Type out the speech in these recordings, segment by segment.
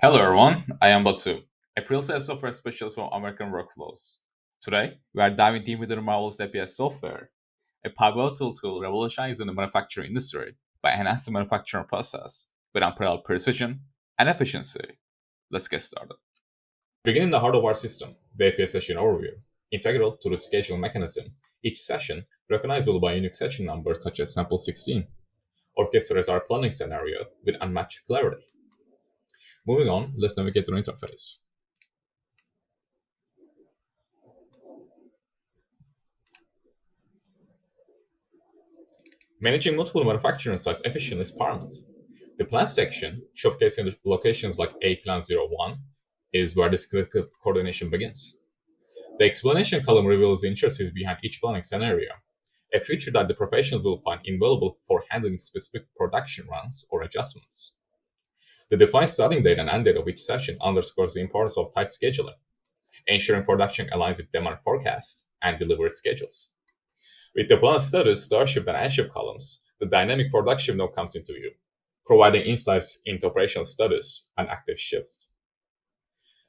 Hello everyone, I am Batu, a pre-sales software specialist from American Workflows. Today, we are diving deep into the marvelous APS software, a pivotal tool revolutionizing the manufacturing industry by enhancing manufacturing process with unparalleled precision and efficiency. Let's get started. Beginning the heart of our system, the APS session overview, integral to the scheduling mechanism, each session, recognizable by unique session numbers such as sample 16, orchestrates our planning scenario with unmatched clarity. Moving on, let's navigate the interface. Managing multiple manufacturing sites efficiently is paramount. The plan section, showcasing the locations like A Plan 01, is where this critical coordination begins. The explanation column reveals the intricacies behind each planning scenario, a feature that the professionals will find invaluable for handling specific production runs or adjustments. The defined starting date and end date of each session underscores the importance of tight scheduling, ensuring production aligns with demand forecasts and delivery schedules. With the plan status, Starship, and Airship columns, the dynamic production node comes into view, providing insights into operational status and active shifts.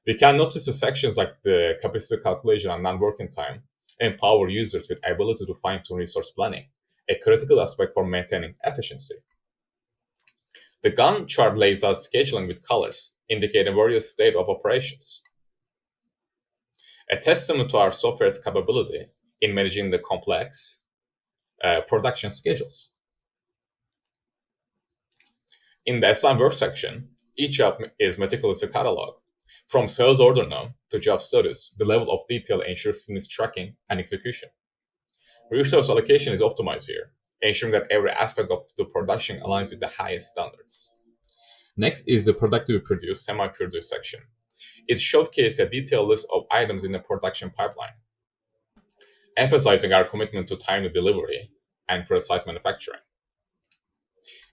We can notice the sections like the capacity calculation and non-working time empower users with ability to fine-tune resource planning, a critical aspect for maintaining efficiency. The Gantt chart lays out scheduling with colors, indicating various state of operations. A testament to our software's capability in managing the complex production schedules. In the assign work section, each job is meticulously cataloged. From sales order node to job status, the level of detail ensures seamless tracking and execution. Resource allocation is optimized here, ensuring that every aspect of the production aligns with the highest standards. Next is the productively produced, semi-produced section. It showcases a detailed list of items in the production pipeline, emphasizing our commitment to timely delivery and precise manufacturing.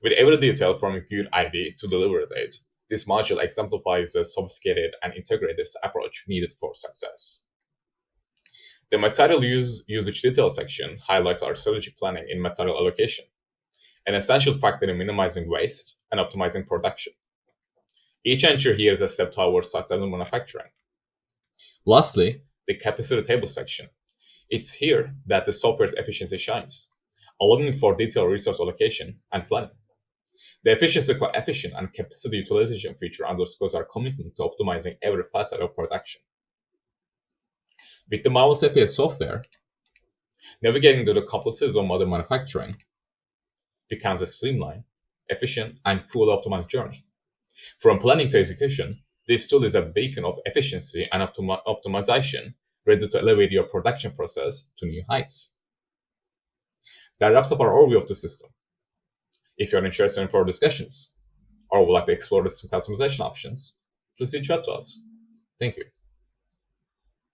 With every detail from good ID to delivery date, this module exemplifies the sophisticated and integrated approach needed for success. The material usage detail section highlights our strategic planning in material allocation, an essential factor in minimizing waste and optimizing production. Each entry here is a step towards sustainable manufacturing. Lastly, the capacity table section. It's here that the software's efficiency shines, allowing for detailed resource allocation and planning. The efficiency coefficient and capacity utilization feature underscores our commitment to optimizing every facet of production. With the marvelous APS software, navigating through the complexities of modern manufacturing becomes a streamlined, efficient, and fully optimized journey. From planning to execution, this tool is a beacon of efficiency and optimization, ready to elevate your production process to new heights. That wraps up our overview of the system. If you're interested in further discussions or would like to explore the customization options, please reach out to us. Thank you.